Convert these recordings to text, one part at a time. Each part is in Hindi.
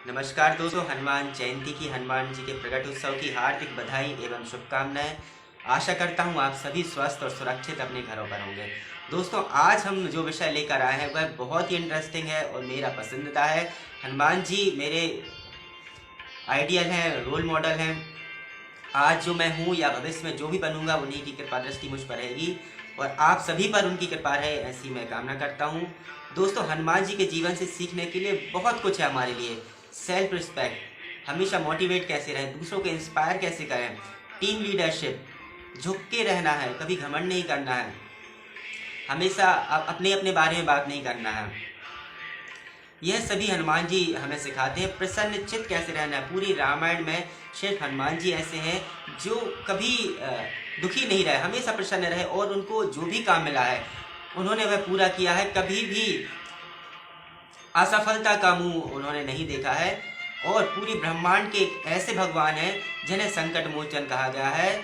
नमस्कार दोस्तों, हनुमान जयंती की, हनुमान जी के प्रकट उत्सव की हार्दिक बधाई एवं शुभकामनाएं। आशा करता हूं आप सभी स्वस्थ और सुरक्षित अपने घरों पर होंगे। दोस्तों, आज हम जो विषय लेकर आए हैं वह बहुत ही इंटरेस्टिंग है और मेरा पसंदीदा है। हनुमान जी मेरे आइडियल हैं, रोल मॉडल हैं। आज जो मैं हूँ या भविष्य में जो भी बनूंगा उन्हीं की कृपा दृष्टि मुझ पर रहेगी और आप सभी पर उनकी कृपा रहे, ऐसी मैं कामना करता हूँ। दोस्तों, हनुमान जी के जीवन से सीखने के लिए बहुत कुछ है हमारे लिए। सेल्फ रिस्पेक्ट, हमेशा मोटिवेट कैसे रहें, दूसरों को इंस्पायर कैसे करें, टीम लीडरशिप, झुक के रहना है, कभी घमंड नहीं करना है, हमेशा अपने अपने बारे में बात नहीं करना है। यह सभी हनुमान जी हमें सिखाते हैं। प्रसन्न चित्त कैसे रहना है। पूरी रामायण में सिर्फ हनुमान जी ऐसे हैं जो कभी दुखी नहीं रहे, हमेशा प्रसन्न रहे और उनको जो भी काम मिला है उन्होंने वह पूरा किया है। कभी भी असफलता का मुंह उन्होंने नहीं देखा है और पूरी ब्रह्मांड के ऐसे भगवान हैं जिन्हें संकट मोचन कहा गया है।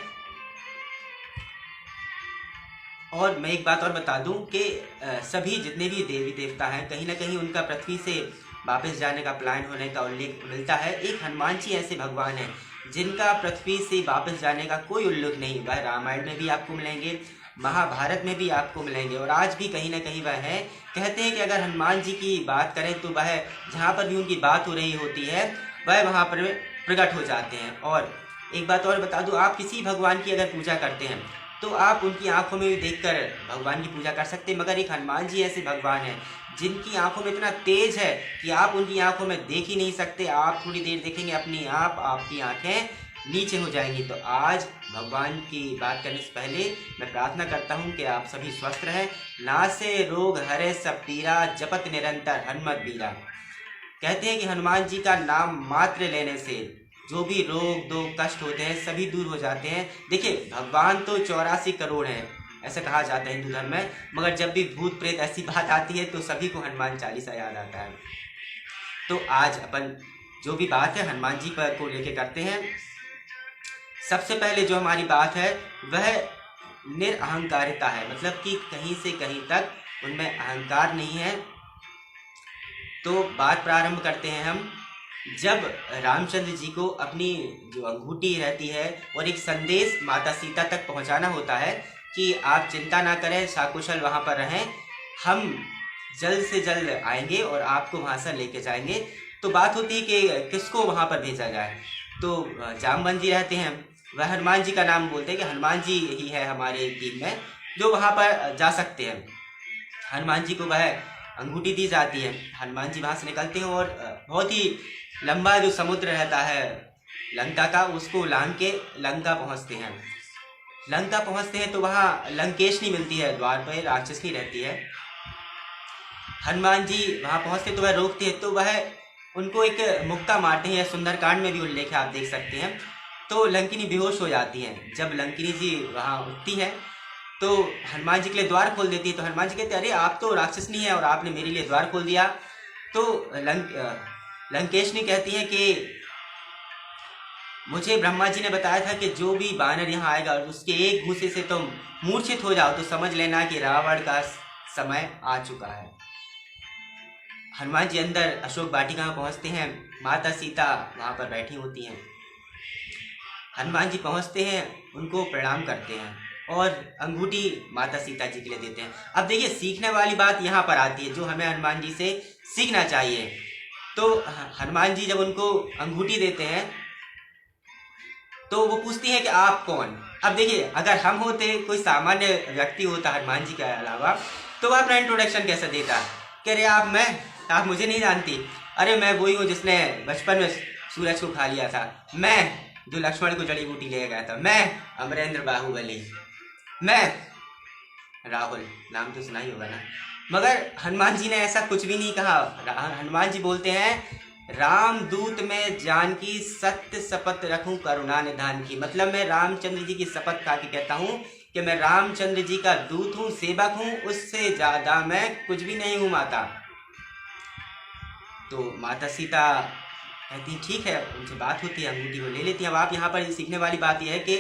और मैं एक बात और बता दूं कि सभी जितने भी देवी देवता हैं कहीं ना कहीं उनका पृथ्वी से वापस जाने का प्लान होने का उल्लेख मिलता है। एक हनुमान जी ऐसे भगवान हैं जिनका पृथ्वी से वापस जाने का कोई उल्लेख नहीं। वह रामायण में भी आपको मिलेंगे, महाभारत में भी आपको मिलेंगे और आज भी कहीं ना कहीं वह है। कहते हैं कि अगर हनुमान जी की बात करें तो वह जहाँ पर भी उनकी बात हो रही होती है वह वहाँ पर प्रकट हो जाते हैं। और एक बात और बता दूं, आप किसी भगवान की अगर पूजा करते हैं तो आप उनकी आंखों में भी देखकर भगवान की पूजा कर सकते हैं, मगर एक हनुमान जी ऐसे भगवान हैं जिनकी आंखों में इतना तेज है कि आप उनकी आंखों में देख ही नहीं सकते। आप थोड़ी देर देखेंगे अपनी आप आपकी आंखें नीचे हो जाएंगी। तो आज भगवान की बात करने से पहले मैं प्रार्थना करता हूँ कि आप सभी स्वस्थ रहें। नासे रोग हरे सब पीरा, जपत निरंतर हनुमत बीरा। कहते हैं कि हनुमान जी का नाम मात्र लेने से जो भी रोग दो कष्ट होते हैं सभी दूर हो जाते हैं। देखिए, भगवान तो 84 करोड़ हैं ऐसा कहा जाता है हिंदू धर्म में, मगर जब भी भूत प्रेत ऐसी बात आती है तो सभी को हनुमान चालीसा याद आता है। तो आज अपन जो भी बात है हनुमान जी पर को लेके करते हैं। सबसे पहले जो हमारी बात है वह निरअहंकारिता है, मतलब कि कहीं से कहीं तक उनमें अहंकार नहीं है। तो बात प्रारंभ करते हैं हम। जब रामचंद्र जी को अपनी जो अंगूठी रहती है और एक संदेश माता सीता तक पहुंचाना होता है कि आप चिंता ना करें, साकुशल वहां पर रहें, हम जल्द से जल्द आएंगे और आपको वहां से लेके जाएंगे। तो बात होती है कि किसको वहां पर भेजा जाए। तो जामवंत जी रहते हैं, वह हनुमान जी का नाम बोलते हैं कि हनुमान जी ही है हमारे टीम में जो वहां पर जा सकते हैं। हनुमान जी को वह अंगूठी दी जाती है। हनुमान जी वहां से निकलते हैं और बहुत ही लंबा जो समुद्र रहता है लंका का, उसको लांग के लंका पहुंचते हैं। लंका पहुंचते हैं तो वहां लंकेशनी मिलती है, द्वार पर राक्षसनी रहती है। हनुमान जी वहां पहुंचते तो वह रोकते हैं, तो वह उनको एक मुक्का मारते हैं। सुंदरकांड में भी उल्लेख है, आप देख सकते हैं। तो लंकिनी बेहोश हो जाती हैं। जब लंकिनी जी वहां उठती है तो हनुमान जी के लिए द्वार खोल देती है। तो हनुमान जी कहते हैं, अरे आप तो राक्षसनी है और आपने मेरे लिए द्वार खोल दिया। तो लंकेशनी कहती है कि मुझे ब्रह्मा जी ने बताया था कि जो भी बानर यहाँ आएगा और उसके एक घूसे से तुम मूर्छित हो जाओ तो समझ लेना कि रावण का समय आ चुका है। हनुमान जी अंदर अशोक वाटिका में पहुंचते हैं। माता सीता वहां पर बैठी होती हैं। हनुमान जी पहुंचते हैं, उनको प्रणाम करते हैं और अंगूठी माता सीता जी के लिए देते हैं। अब देखिए, सीखने वाली बात यहाँ पर आती है जो हमें हनुमान जी से सीखना चाहिए। तो हनुमान जी जब उनको अंगूठी देते हैं तो वो पूछती है कि आप कौन। अब देखिए, अगर हम होते, कोई सामान्य व्यक्ति होता हनुमान जी के अलावा, तो वह अपना इंट्रोडक्शन कैसे देता कि अरे आप मुझे नहीं जानती, अरे मैं वही हूँ जिसने बचपन में सूरज को खा लिया था, मैं जो लक्ष्मण को जड़ी बूटी ले गया था, मैं अमरेंद्र बाहुबली, मैं राहुल। नाम तो सुना ही होगा ना। मगर हनुमान जी ने ऐसा कुछ भी नहीं कहा। हनुमान जी बोलते हैं, राम दूत में जानकी सत्य शपथ रखूं करुणा निधान की। मतलब मैं रामचंद्र जी की शपथ खा के कहता हूँ कि मैं रामचंद्र जी का दूत हूँ, सेवक हूँ, उससे ज्यादा मैं कुछ भी नहीं हूँ माता। तो माता सीता कहती ठीक है, उनसे बात होती है, अंगूठी को ले लेती है। अब आप यहाँ पर सीखने वाली बात यह है कि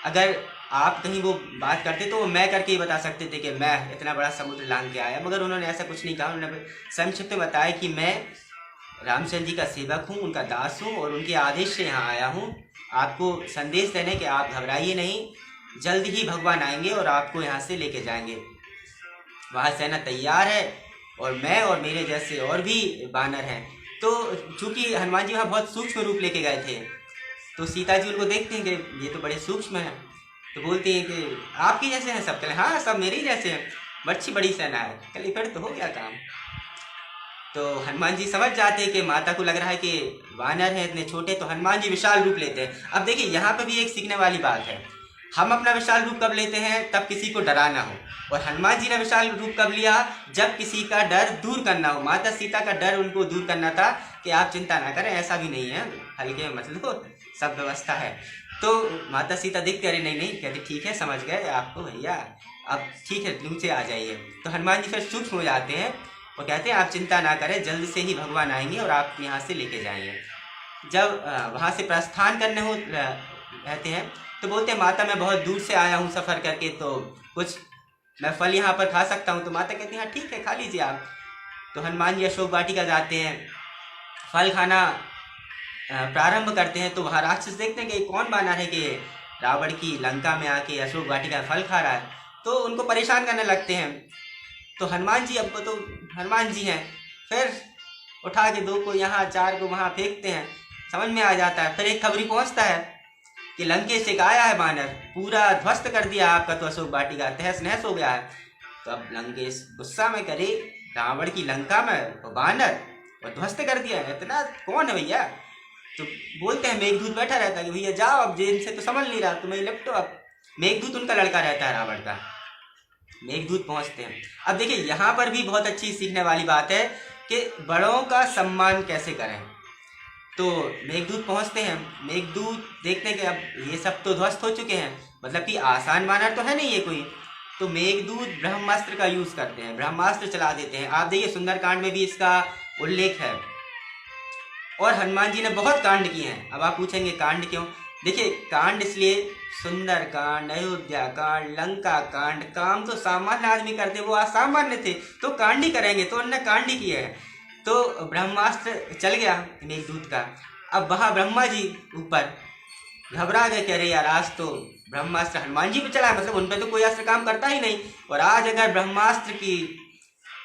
अगर आप कहीं वो बात करते तो मैं करके ही बता सकते थे कि मैं इतना बड़ा समुद्र लांग के आया, मगर उन्होंने ऐसा कुछ नहीं कहा। उन्होंने संक्षिप्त में बताया कि मैं रामचंद्र जी का सेवक हूँ, उनका दास हूँ और उनके आदेश से यहाँ आया हूँ आपको संदेश देने कि आप घबराइए नहीं, जल्द ही भगवान आएंगे और आपको यहाँ से लेके जाएंगे। वहाँ सेना तैयार है और मैं और मेरे जैसे और भी बानर हैं। तो चूंकि हनुमान जी वहाँ बहुत सूक्ष्म रूप लेके गए थे, तो सीता जी उनको देखते हैं कि ये तो बड़े सूक्ष्म हैं, तो बोलती हैं कि आपकी जैसे हैं सब। कहें हाँ सब मेरे ही जैसे हैं, अच्छी बड़ी सेना है। कल फिर तो हो गया काम। तो हनुमान जी समझ जाते हैं कि माता को लग रहा है कि वानर है इतने छोटे, तो हनुमान जी विशाल रूप लेते हैं। अब देखिए यहाँ पर भी एक सीखने वाली बात है, हम अपना विशाल रूप कब लेते हैं, तब किसी को डराना हो, और हनुमान जी ने विशाल रूप कब लिया, जब किसी का डर दूर करना हो। माता सीता का डर उनको दूर करना था कि आप चिंता ना करें, ऐसा भी नहीं है, हल्के मतलब सब व्यवस्था है। तो माता सीता देखते अरे नहीं नहीं, कहते ठीक है समझ गए आपको भैया, अब ठीक है नीचे आ जाइए। तो हनुमान जी फिर सूक्ष्म हो जाते हैं और कहते हैं आप चिंता ना करें, जल्द से ही भगवान आएंगे और आप यहाँ से लेके जाएंगे। जब वहाँ से प्रस्थान करने हो रहते हैं तो बोलते हैं माता मैं बहुत दूर से आया हूँ सफ़र करके, तो कुछ मैं फल यहाँ पर खा सकता हूँ। तो माता कहती हैं हाँ ठीक है खा लीजिए आप। तो हनुमान जी अशोक वाटिका जाते हैं, फल खाना प्रारंभ करते हैं। तो वहाँ राक्षस देखते हैं कि कौन बानर है कि रावण की लंका में आके अशोक वाटिका फल खा रहा है, तो उनको परेशान करने लगते हैं। तो हनुमान जी, अब तो हनुमान जी हैं, फिर उठा के 2 को यहाँ 4 को वहाँ फेंकते हैं, समझ में आ जाता है। फिर एक खबरी पहुँचता है कि लंकेश से आया है बानर, पूरा ध्वस्त कर दिया आपका तो अशोक वाटिका, तहस नहस हो गया है। तो अब लंकेश गुस्सा में करे रावण की लंका में बानर और ध्वस्त कर दिया, इतना कौन है भैया। तो बोलते हैं मेघदूत बैठा रहता है कि भैया जाओ, अब जेल से तो समझ नहीं रहा तुम्हें लिपटो। अब मेघदूत उनका लड़का रहता है रावण का। मेघदूत पहुंचते हैं। अब देखिए यहाँ पर भी बहुत अच्छी सीखने वाली बात है कि बड़ों का सम्मान कैसे करें। तो मेघदूत पहुंचते हैं, मेघदूत देखते हैं कि अब ये सब तो ध्वस्त हो चुके हैं, मतलब कि आसान बानर तो है नहीं ये कोई। तो मेघदूत ब्रह्मास्त्र का यूज करते हैं, ब्रह्मास्त्र चला देते हैं। आप देखिए सुंदरकांड में भी इसका उल्लेख है, और हनुमान जी ने बहुत कांड किए हैं। अब आप पूछेंगे कांड क्यों, देखिए कांड इसलिए, सुंदर कांड, अयोध्या कांड, लंका कांड, काम तो सामान्य आदमी करते, वो असामान्य थे तो कांड ही करेंगे, तो उन्होंने कांड ही किए हैं। तो ब्रह्मास्त्र चल गया मेघदूत का। अब वहाँ ब्रह्मा जी ऊपर घबरा गए, कह रहे यार आज तो ब्रह्मास्त्र हनुमान जी पे चला, मतलब उन पर तो कोई अस्त्र काम करता ही नहीं, और आज अगर ब्रह्मास्त्र की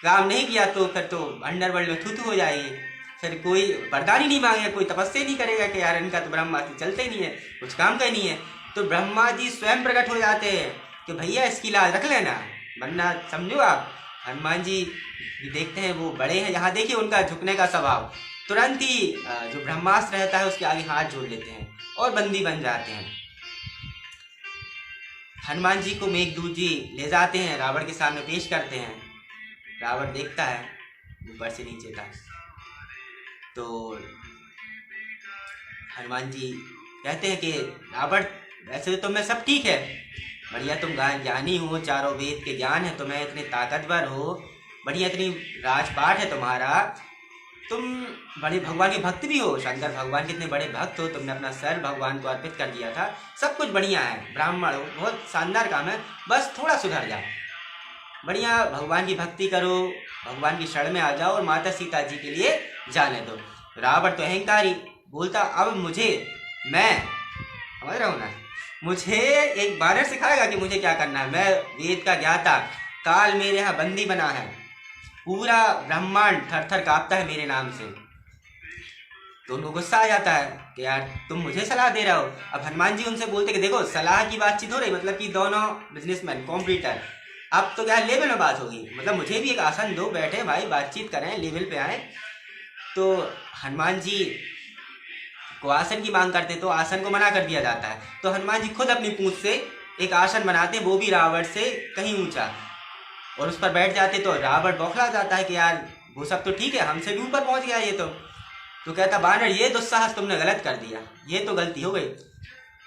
काम नहीं किया तो फिर तो अंडरवर्ल्ड में थूथू हो जाएगी, फिर कोई वरदान ही नहीं मांगेगा, कोई तपस्या नहीं करेगा कि यार इनका तो ब्रह्मास्त्र चलते ही नहीं है, कुछ काम का ही नहीं है। तो ब्रह्मा जी स्वयं प्रकट हो जाते हैं कि भैया इसकी लाज रख लेना, वरना समझो आप। हनुमान जी भी देखते हैं वो बड़े हैं, यहाँ देखिए उनका झुकने का स्वभाव, तुरंत ही जो ब्रह्मास्त्र रहता है उसके आगे हाथ जोड़ लेते हैं और बंदी बन जाते हैं। हनुमान जी को मेघदूत जी ले जाते हैं, रावण के सामने पेश करते हैं। रावण देखता है ऊपर से नीचे तक, तो हनुमान जी कहते हैं कि रावण वैसे तो मैं सब ठीक है, बढ़िया तुम ज्ञानी हो, चारों वेद के ज्ञान है तुम्हें, इतने ताकतवर हो, बढ़िया इतनी राजपाट है तुम्हारा, तुम बड़े भगवान के भक्त भी हो, शंकर भगवान के इतने बड़े भक्त हो, तुमने अपना सर भगवान को अर्पित कर दिया था, सब कुछ बढ़िया है, ब्राह्मण हो, बहुत शानदार काम है, बस थोड़ा सुधर जाओ, बढ़िया भगवान की भक्ति करो, भगवान की शरण में आ जाओ और माता सीता जी के लिए जाने दो। रावण तो अहंकारी बोलता, अब मुझे, मैं समझ रहा हूँ ना, मुझे एक बानर सिखाएगा कि मुझे क्या करना है, मैं वेद का ज्ञाता, काल मेरे यहाँ बंदी बना है, पूरा ब्रह्मांड थर थर कांपता है मेरे नाम से। तो उनको गुस्सा आ जाता है कि यार तुम मुझे सलाह दे रहे हो। अब हनुमान जी उनसे बोलते कि देखो सलाह की बातचीत हो रही, मतलब कि दोनों बिजनेसमैन कॉम्पिटिटर, अब तो क्या लेवल में बात होगी, मतलब मुझे भी एक आसन दो, बैठे भाई बातचीत करें, लेवल पे आए। तो हनुमान जी को आसन की मांग करते तो आसन को मना कर दिया जाता है। तो हनुमान जी खुद अपनी पूंछ से एक आसन बनाते, वो भी रावण से कहीं ऊंचा, और उस पर बैठ जाते। तो रावण बौखला जाता है कि यार वो सब तो ठीक है, हमसे भी ऊपर पहुंच गया ये तो कहता बानर ये दुस्साहस तुमने गलत कर दिया, ये तो गलती हो गई,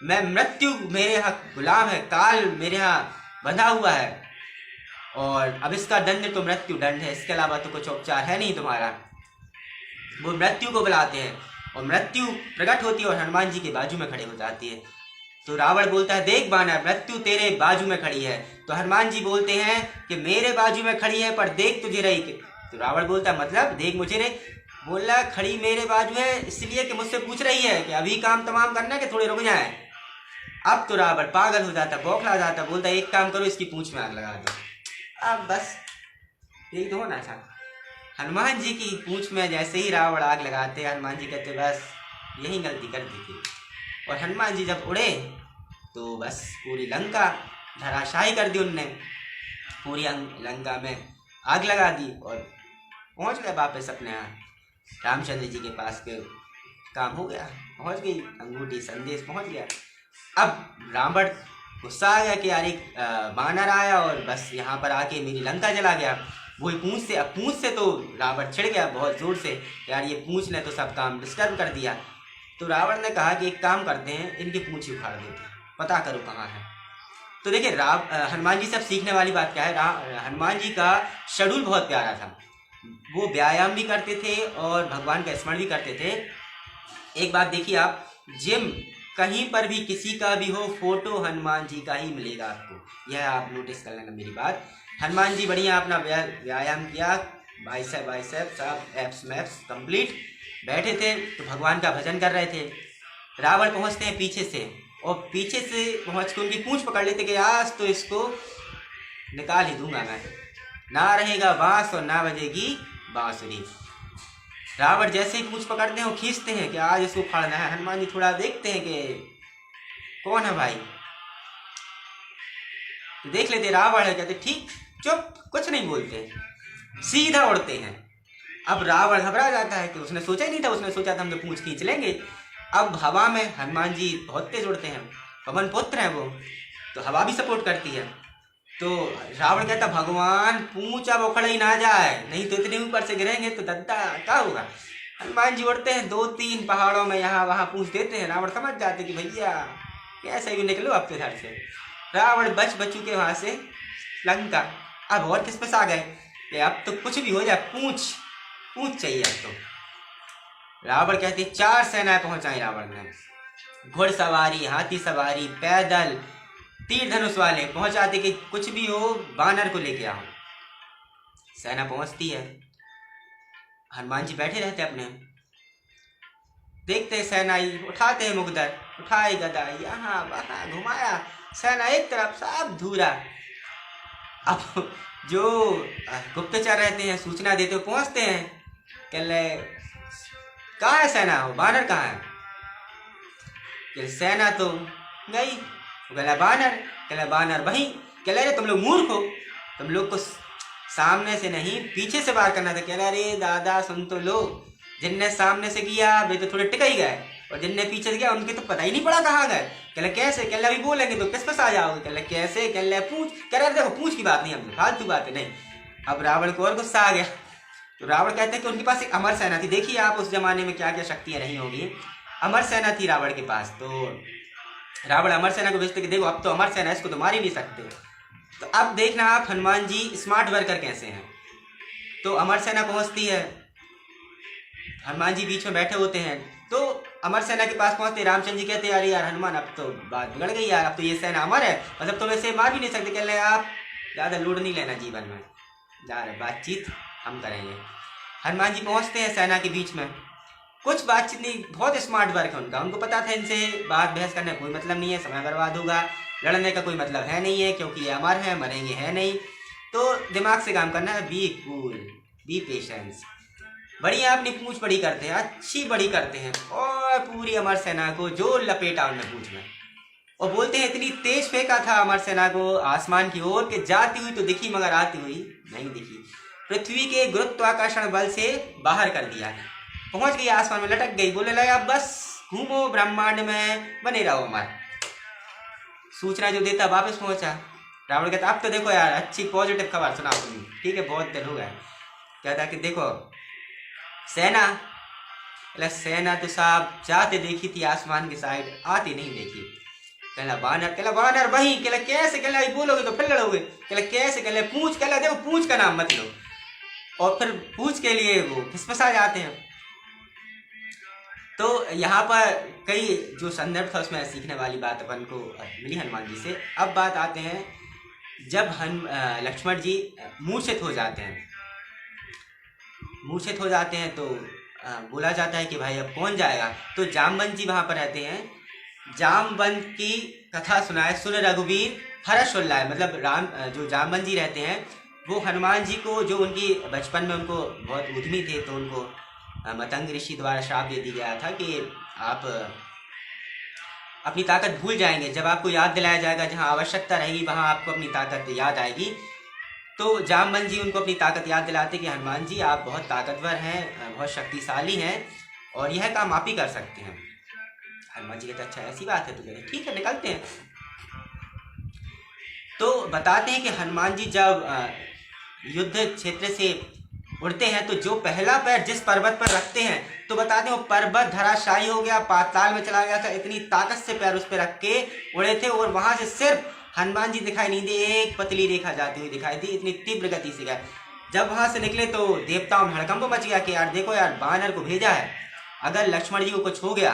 मैं मृत्यु मेरे यहाँ गुलाम है, काल मेरे यहाँ बंधा हुआ है, और अब इसका दंड तो मृत्यु दंड है, इसके अलावा तो कुछ उपचार है नहीं तुम्हारा। वो मृत्यु को बुलाते हैं और मृत्यु प्रकट होती है और हनुमान जी के बाजू में खड़े हो जाती है। तो रावण बोलता है देख बानर, मृत्यु तेरे बाजू में खड़ी है। तो हनुमान जी बोलते हैं कि मेरे बाजू में खड़ी है पर देख तुझे रही। तो रावण बोलता है मतलब देख मुझे रही, बोल रहा खड़ी मेरे बाजू है इसलिए कि मुझसे पूछ रही है कि अभी काम तमाम करना है कि थोड़े रुक जाए। अब तो रावण पागल हो जाता, बौखला जाता, बोलता एक काम करो इसकी पूंछ में आग लगा दो। अब बस यही तो होना था। हनुमान जी की पूंछ में जैसे ही रावण आग लगाते, हनुमान जी कहते बस यही गलती कर दी थी। और हनुमान जी जब उड़े तो बस पूरी लंका धराशायी कर दी उनने, पूरी लंका में आग लगा दी और पहुंच गए वापस अपने यहाँ रामचंद्र जी के पास के काम हो गया, पहुंच गई अंगूठी, संदेश पहुंच गया। अब रावण गुस्सा आ गया कि यार एक बानर आया और बस यहाँ पर आके मेरी लंका जला गया। वही पूंछ से तो रावण छिड़ गया बहुत जोर से, यार ये पूंछ ने तो सब काम डिस्टर्ब कर दिया। तो रावण ने कहा कि एक काम करते हैं, इनकी पूंछ उखाड़ देते हैं, पता करो कहाँ है। तो देखिए हनुमान जी से अब सीखने वाली बात क्या है, हनुमान जी का शेड्यूल बहुत प्यारा था। वो व्यायाम भी करते थे और भगवान का स्मरण भी करते थे। एक बात देखिए आप, जिम कहीं पर भी किसी का भी हो, फोटो हनुमान जी का ही मिलेगा आपको, यह आप नोटिस कर लेना मेरी बात। हनुमान जी बढ़िया अपना व्यायाम किया, बाइसेप सब एप्स मैप्स कंप्लीट, बैठे थे तो भगवान का भजन कर रहे थे। रावण पहुंचते हैं पीछे से और पीछे से पहुंच के उनकी पूंछ पकड़ लेते कि आज तो इसको निकाल ही दूंगा मैं, ना रहेगा बांस और ना बजेगी बांसुरी। रावण जैसे ही पूंछ पकड़ते हैं वो खींचते हैं कि आज इसको फाड़ना है। हनुमान जी थोड़ा देखते हैं कि कौन है भाई, तो देख लेते रावण है, कहते ठीक चुप, कुछ नहीं बोलते, सीधा उड़ते हैं। अब रावण घबरा जाता है कि उसने सोचा ही नहीं था, उसने सोचा था हम तो पूंछ खींच लेंगे। अब हवा में हनुमान जी बहुत तेज उड़ते हैं, पवन पुत्र हैं वो, तो हवा भी सपोर्ट करती है। तो रावण कहता भगवान पूंछ अब उखड़ ही ना जाए, नहीं तो इतने ऊपर से गिरेंगे तो दद्दा क्या होगा। हनुमान जी उड़ते हैं, 2-3 पहाड़ों में यहाँ वहाँ पूंछ देते हैं। रावण समझ जाते कि भैया कैसे भी निकलो अब तो घर से। रावण बचू के वहाँ से लंका। अब और किस आ गए कि अब तो कुछ भी हो जाए, पूंछ चाहिए अब तो। रावण कहते 4 सेनाएं पहुंचाई रावण ने, घुड़सवारी, हाथी सवारी, पैदल, तीर धनुष वाले, पहुंचाते कि कुछ भी हो बानर को लेके आओ। सेना पहुंचती है, हनुमान जी बैठे रहते अपने, देखते सेना आई, उठाते हैं मुगदर, उठाए गदा, यहाँ वहाँ घुमाया, सेना एक तरफ सब धूरा। अब जो गुप्तचर रहते हैं सूचना देते हो पहुंचते हैं, कहले कहाँ है सेना, हो बानर कहाँ है, कि सेना तो गई। कहला बानर, कहला बानर वहीं। कहला अरे तुम लोग मूर्ख हो, तुम लोग को सामने से नहीं पीछे से वार करना था। कहला अरे दादा सुन तो लो, जिनने सामने से किया वे तो थोड़े टिक ही गए और जिनने पीछे से किया उनके तो पता ही नहीं पड़ा कहाँ गए। कहला कैसे, कहला अभी बोलेंगे तो किस आ जाओगे। कहला कैसे, कहला पूछ, कह रहे देखो पूछ की बात नहीं, हम फालतू बात है नहीं। अब रावण को और गुस्सा आ गया। तो रावण कहते हैं कि उनके पास एक अमर सेना थी। देखिए आप उस जमाने में क्या क्या शक्तियाँ रही होगी, अमर सेना थी रावण के पास। तो रावण अमर सेना को भेजते कि देखो अब तो अमर सेना है, इसको तो मार ही नहीं सकते। तो अब देखना आप हनुमान जी स्मार्ट वर्कर कैसे हैं। तो अमर सेना पहुंचती है, हनुमान जी बीच में बैठे होते हैं, तो अमर सेना के पास पहुंचते रामचंद्र जी कहते अरे यार हनुमान अब तो बात बिगड़ गई यार, अब तो ये सेना अमर है, मतलब तुम ऐसे मार भी नहीं सकते। कह रहे आप ज़्यादा लोड नहीं लेना जीवन में, जा रहे बातचीत हम करेंगे। हनुमान जी पहुंचते हैं सेना के बीच में, कुछ बातचीत नहीं, बहुत स्मार्ट वर्क है उनका। उनको पता था इनसे बात बहस करने का कोई मतलब नहीं है, समय बर्बाद होगा, लड़ने का कोई मतलब है नहीं है, क्योंकि ये अमर है, मरेंगे है नहीं। तो दिमाग से काम करना है, बी कूल, बी पेशेंस। बढ़िया अपनी पूंछ बड़ी करते हैं, अच्छी बड़ी करते हैं और पूरी अमर सेना को जो लपेटा उनने पूंछ में। और बोलते हैं इतनी तेज फेंका था अमर सेना को आसमान की ओर कि जाती हुई तो दिखी मगर आती हुई नहीं दिखी। पृथ्वी के गुरुत्वाकर्षण बल से बाहर कर दिया, पहुंच गई आसमान में, लटक गई। बोले लगा बस घूमो ब्रह्मांड में, बने रहो अमर। सूचना जो देता वापस पहुंचा। रावण कहता अब तो देखो यार अच्छी पॉजिटिव खबर सुना तुम, ठीक है बहुत देर हो गया। कहता कि देखो सेना, सेना तो साहब जाते देखी थी आसमान की साइड, आती नहीं देखी। कहला बानर वही। कहला कैसे, कहला बोलोगे तो फिर लड़ोगे। कहला कैसे, कहला पूछ, कहला देखो पूछ का नाम मत लो। और फिर पूछ के लिए वो फिसफसा जाते हैं। तो यहाँ पर कई जो संदर्भ था उसमें सीखने वाली बात अपन को मिली हनुमान जी से। अब बात आते हैं जब लक्ष्मण जी मूर्छित हो जाते हैं, तो बोला जाता है कि भाई अब कौन जाएगा, तो जामवंत जी वहाँ पर रहते हैं। जामवंत की कथा सुनाए सुन रघुवीर हर्ष उल्लाय, मतलब जो जामवंत जी रहते हैं वो हनुमान जी को, जो उनकी बचपन में उनको बहुत उद्यमी थे तो उनको मतंग ऋषि द्वारा श्राप दे दिया गया था कि आप अपनी ताकत भूल जाएंगे, जब आपको याद दिलाया जाएगा जहाँ आवश्यकता रहेगी वहाँ आपको अपनी ताकत याद आएगी। तो जामवंत जी उनको अपनी ताकत याद दिलाते कि हनुमान जी आप बहुत ताकतवर हैं, बहुत शक्तिशाली हैं और यह काम आप ही कर सकते हैं। हनुमान जी कहते अच्छा ऐसी बात है, तो कहते ठीक है निकलते हैं। तो बताते हैं कि हनुमान जी जब युद्ध क्षेत्र से उड़ते हैं तो जो पहला पैर जिस पर्वत पर रखते हैं तो बताते हैं वो पर्वत धराशायी हो गया, पाताल में चला गया था, इतनी ताकत से पैर उस पर रख के उड़े थे और वहां से सिर्फ हनुमान जी दिखाई नहीं दिए, एक पतली रेखा जाती हुई दिखाई दी, इतनी तीव्र गति से गए। जब वहां से निकले तो देवताओं में हड़कंप मच गया कि यार देखो यार वानर को भेजा है, अगर लक्ष्मण जी को कुछ हो गया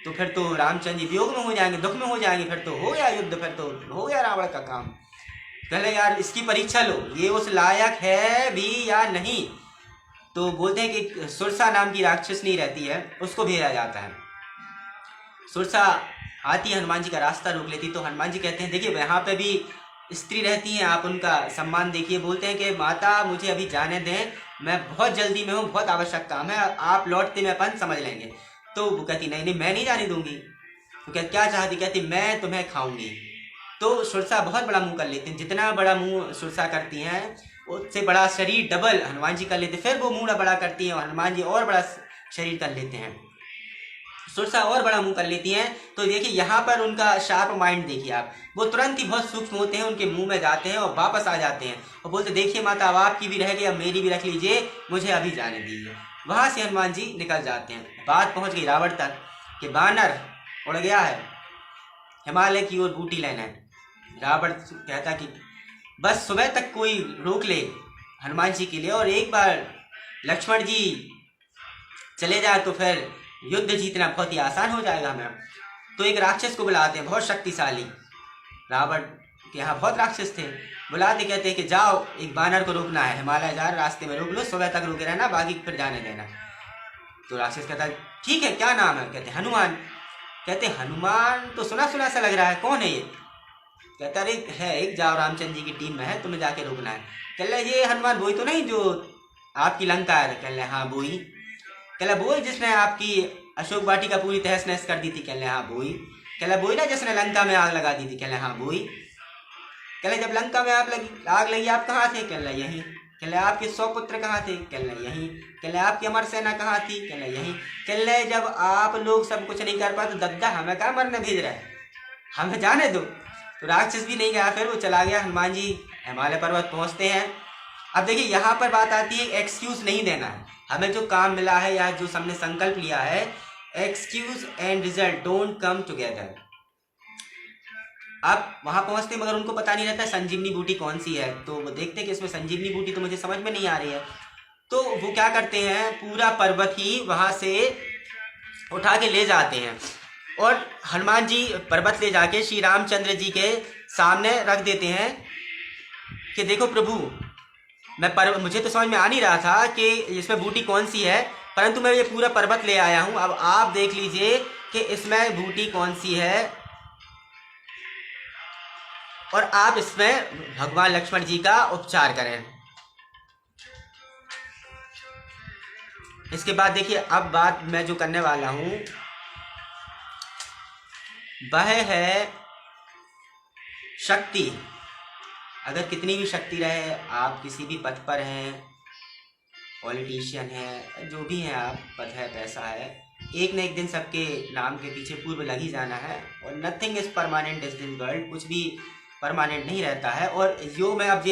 तो फिर तो रामचंद्र जी वियोग में हो जाएंगे, दुख में हो जाएंगे, फिर तो हो गया युद्ध, फिर तो हो गया रावण का काम। पहले यार इसकी परीक्षा लो, ये उस लायक है भी या नहीं। तो बोलते हैं कि सुरसा नाम की राक्षसनी रहती है, उसको भेजा जाता है। सुरसा आती है, हनुमान जी का रास्ता रोक लेती, तो हनुमान जी कहते हैं देखिए यहाँ पे भी स्त्री रहती हैं, आप उनका सम्मान देखिए। बोलते हैं कि माता मुझे अभी जाने दें, मैं बहुत जल्दी में हूँ, बहुत आवश्यकता है, आप लौटते में अपन समझ लेंगे। तो वो कहती नहीं नहीं मैं नहीं जाने दूंगी। तो कहती क्या चाहती, कहती मैं तुम्हें खाऊंगी। तो सुरसा बहुत बड़ा मुंह कर लेती हैं, जितना बड़ा मुंह सुरसा करती हैं उससे बड़ा शरीर डबल हनुमान जी कर लेते, फिर वो मुंह बड़ा करती हैं और हनुमान जी और बड़ा शरीर कर लेते हैं, सुरसा और बड़ा मुंह कर लेती हैं। तो देखिए यहाँ पर उनका शार्प माइंड देखिए आप, वो तुरंत ही बहुत सूक्ष्म होते हैं, उनके मुंह में जाते हैं और वापस आ जाते हैं और बोलते देखिए माता अब आपकी भी रह गई, अब मेरी भी रख लीजिए, मुझे अभी जाने दीजिए। वहाँ से हनुमान जी निकल जाते हैं। बात पहुँच गई रावण तक कि बानर उड़ गया है, हिमालय की ओर बूटी लेना है। रावण कहता कि बस सुबह तक कोई रोक ले हनुमान जी के लिए, और एक बार लक्ष्मण जी चले जाए तो फिर युद्ध जीतना बहुत ही आसान हो जाएगा हमें। तो एक राक्षस को बुलाते हैं, बहुत शक्तिशाली, रावण के यहाँ बहुत राक्षस थे, बुलाते कहते हैं कि जाओ एक बानर को रोकना है, हिमालय जा रास्ते में रोक लो, सुबह तक रुके रहना, बाकी फिर जाने देना। तो राक्षस कहता है ठीक है क्या नाम है, कहते हनुमान। कहते हनुमान तो सुना सुना सा लग रहा है, कौन है ये? कहता अरे है एक, जाओ रामचंद्र जी की टीम में है, तुम्हें जाके रोकना है। कह रहे ये हनुमान वही तो नहीं जो आपकी लंका है? कह रहे हाँ वही। कह रहे वही जिसने आपकी अशोक वाटिका पूरी तहस नहस कर दी थी? कह रहे हाँ वही। कह रहे वही ना जिसने लंका में आग लगा दी थी? कह रहे हाँ वही। कह रहे जब लंका में आग लगी आप कहाँ थे? कह रहे यहीं। कह रहे आपके 100 पुत्र कहाँ थे? कह रहे यहीं। कह रहे आपकी अमर सेना कहाँ थी? कह रहे यहीं। कह रहे जब आप लोग सब कुछ नहीं कर पाए तो दद्दा हमें कहाँ मरने भेज रहे हैं, हमें जाने दो। तो राक्षस भी नहीं गया, फिर वो चला गया। हनुमान जी हिमालय पर्वत पहुंचते हैं। अब देखिए यहाँ पर बात आती है, एक्सक्यूज नहीं देना है, हमें जो काम मिला है या जो हमने संकल्प लिया है, excuse and result don't come together. आप वहां पहुंचते मगर उनको पता नहीं रहता संजीवनी बूटी कौन सी है, तो वो देखते हैं कि इसमें संजीवनी बूटी तो मुझे समझ में नहीं आ रही है। तो वो क्या करते हैं, पूरा पर्वत ही वहां से उठा के ले जाते हैं और हनुमान जी पर्वत ले जाके श्री रामचंद्र जी के सामने रख देते हैं कि देखो प्रभु, मुझे तो समझ में आ नहीं रहा था कि इसमें बूटी कौन सी है, परंतु मैं ये पूरा पर्वत ले आया हूँ, अब आप देख लीजिए कि इसमें बूटी कौन सी है और आप इसमें भगवान लक्ष्मण जी का उपचार करें। इसके बाद देखिए अब बात मैं जो करने वाला हूँ वह है शक्ति। अगर कितनी भी शक्ति रहे, आप किसी भी पद पर हैं, पॉलिटिशियन है, जो भी हैं आप, पद है पैसा है, एक न एक दिन सबके नाम के पीछे पूर्व लग ही जाना है। और nothing is permanent is this world, कुछ भी परमानेंट नहीं रहता है। और जो मैं अब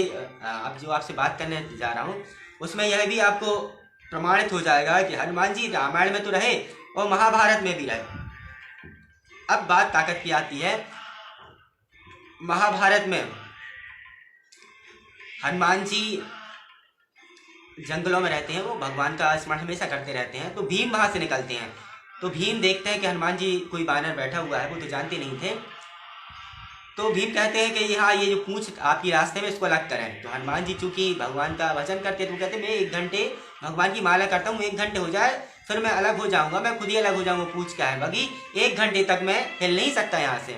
जो आपसे बात करने जा रहा हूँ उसमें यह भी आपको प्रमाणित हो जाएगा कि हनुमान जी रामायण में तो रहे और महाभारत में भी रहे। अब बात ताकत की आती है। महाभारत में हनुमान जी जंगलों में रहते हैं, वो भगवान का स्मरण हमेशा करते रहते हैं। तो भीम वहां से निकलते हैं, तो भीम देखते हैं कि हनुमान जी कोई बानर बैठा हुआ है, वो तो जानते नहीं थे। तो भीम कहते हैं कि यहाँ ये जो पूंछ आपकी रास्ते में इसको अलग करें। तो हनुमान जी चूंकि भगवान का भजन करते तो कहते मैं 1 घंटे भगवान की माला करता हूँ, 1 घंटे हो जाए फिर मैं अलग हो जाऊंगा, मैं खुद ही अलग हो जाऊंगा, पूछ क्या है बगी, 1 घंटे तक मैं हिल नहीं सकता यहाँ से।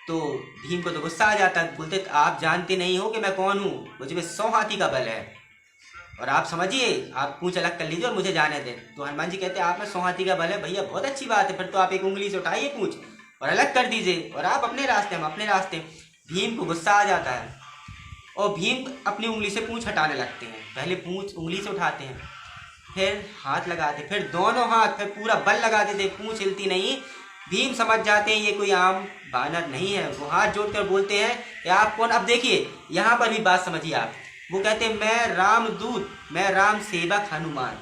तो भीम को तो गुस्सा आ जाता, बोलते आप जानते नहीं हो कि मैं कौन हूँ, मुझे में 100 हाथी का बल है, और आप समझिए, आप पूंछ अलग कर लीजिए और मुझे जाने दें। तो हनुमान जी कहते हैं आप में 100 हाथी का बल है, भैया बहुत अच्छी बात है, फिर तो आप 1 उंगली से उठाइए पूंछ और अलग कर दीजिए, और आप अपने रास्ते, हम अपने रास्ते। भीम को गुस्सा आ जाता है और भीम अपनी उंगली से पूंछ हटाने लगते हैं। पहले पूंछ उंगली से उठाते हैं, फिर हाथ लगाते, फिर दोनों हाथ, फिर पूरा बल लगा देते, पूंछ हिलती नहीं। भीम समझ जाते हैं ये कोई आम बानर नहीं है, वो हाथ जोड़कर बोलते हैं कि आप कौन। अब देखिए यहाँ पर भी बात समझिए आप, वो कहते हैं मैं रामदूत, मैं राम सेवक हनुमान।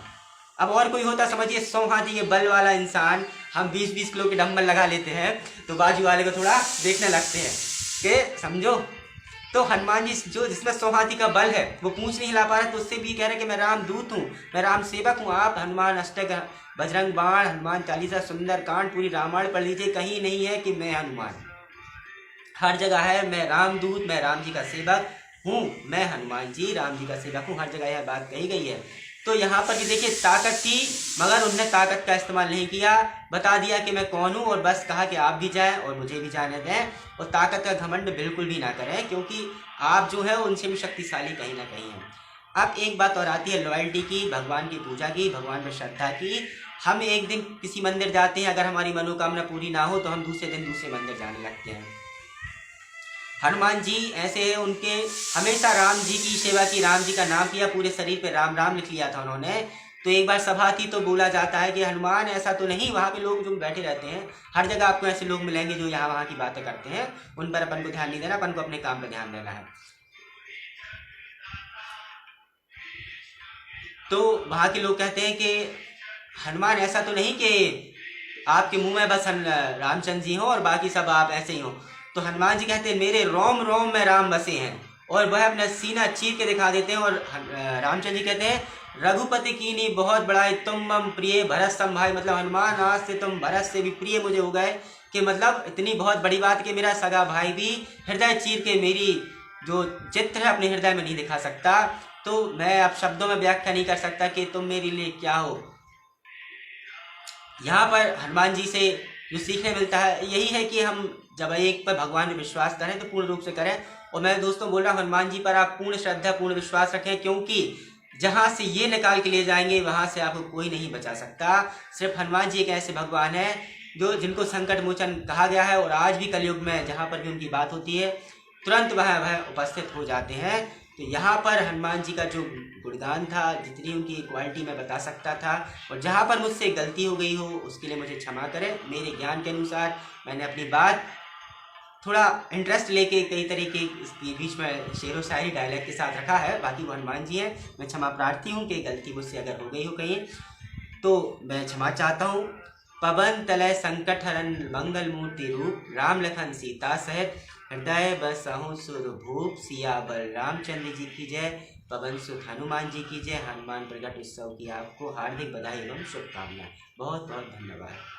अब और कोई होता समझिए 100 हाथी के बल वाला इंसान, हम 20-20 किलो के डंबल लगा लेते हैं तो बाजू वाले को थोड़ा देखने लगते हैं कि समझो। तो हनुमान जी जो जिसमें 100 हाथी का बल है वो पूंछ नहीं हिला पा रहे, तो उससे भी कह रहे कि मैं रामदूत हूँ, मैं राम सेवक हूँ। आप हनुमान अष्टक, बजरंग बाण, हनुमान चालीसा, सुंदर कांड, पूरी रामायण पढ़ लीजिए, कहीं नहीं है कि मैं हनुमान, हर जगह है मैं रामदूत, मैं राम जी का सेवक हूँ, मैं हनुमान जी राम जी का सेवक हूँ, हर जगह यह बात कही गई है। तो यहाँ पर भी देखिए ताकत थी, मगर उनने ताकत का इस्तेमाल नहीं किया, बता दिया कि मैं कौन हूँ और बस कहा कि आप भी जाएं और मुझे भी जाने दें, और ताकत का घमंड बिल्कुल भी ना करें, क्योंकि आप जो है उनसे भी शक्तिशाली कहीं ना कहीं हैं। अब एक बात और आती है लॉयल्टी की, भगवान की पूजा की, भगवान पर श्रद्धा की। हम एक दिन किसी मंदिर जाते हैं, अगर हमारी मनोकामना पूरी ना हो तो हम दूसरे दिन दूसरे मंदिर जाने लगते हैं। हनुमान जी ऐसे है, उनके हमेशा राम जी की सेवा की, राम जी का नाम किया, पूरे शरीर पे राम राम लिख लिया था उन्होंने। तो एक बार सभा थी तो बोला जाता है कि हनुमान ऐसा तो नहीं, वहाँ पे लोग जो बैठे रहते हैं, हर जगह आपको ऐसे लोग मिलेंगे जो यहाँ वहाँ की बातें करते हैं, उन पर अपन को ध्यान नहीं देना, अपन को अपने काम पर ध्यान देना है। तो वहाँ के लोग कहते हैं कि हनुमान ऐसा तो नहीं कि आपके मुंह में बस रामचंद्र जी हो और बाकी सब आप ऐसे ही हो। तो हनुमान जी कहते हैं मेरे रोम रोम में राम बसे हैं, और वह अपना सीना चीर के दिखा देते हैं। और रामचंद्र जी कहते हैं रघुपति कीनी बहुत बड़ाई, तुम मम प्रिय भरत सम भाई, मतलब हनुमान आज से तुम भरत से भी प्रिय मुझे हो गए, कि मतलब इतनी बहुत बड़ी बात कि मेरा सगा भाई भी हृदय चीर के मेरी जो चित्र है अपने हृदय में नहीं दिखा सकता। तो मैं अब शब्दों में व्याख्या नहीं कर सकता कि तुम मेरे लिए क्या हो। यहाँ पर हनुमान जी से जो सीखने मिलता है यही है कि हम जब एक पर भगवान में विश्वास करें तो पूर्ण रूप से करें। और मैं दोस्तों बोल रहा हूँ हनुमान जी पर आप पूर्ण श्रद्धा, पूर्ण विश्वास रखें, क्योंकि जहाँ से ये निकाल के ले जाएंगे वहाँ से आपको कोई नहीं बचा सकता। सिर्फ हनुमान जी एक ऐसे भगवान है जो जिनको संकट मोचन कहा गया है, और आज भी कलयुग में जहाँ पर भी उनकी बात होती है तुरंत वह उपस्थित हो जाते हैं। तो यहाँ पर हनुमान जी का जो गुणगान था, जितनी उनकी क्वालिटी मैं बता सकता था, और जहाँ पर मुझसे गलती हो गई हो उसके लिए मुझे क्षमा करें। मेरे ज्ञान के अनुसार मैंने अपनी बात थोड़ा इंटरेस्ट लेके कई तरीके इसके बीच में शेरो शायरी डायलॉग के साथ रखा है, बाकी वो हनुमान जी हैं। मैं क्षमा प्रार्थी हूँ कि गलती मुझसे अगर हो गई हो कहीं तो मैं क्षमा चाहता हूँ। पवन तलय संकट हरन मंगल मूर्ति रूप, राम लखन सीता सहित हृदय बसहु सुर भूप, सियावर रामचंद्र जी की जय, पवन सुत हनुमान जी की जय। हनुमान प्रगट उत्सव की आपको हार्दिक बधाई एवं शुभकामनाएं। बहुत बहुत धन्यवाद।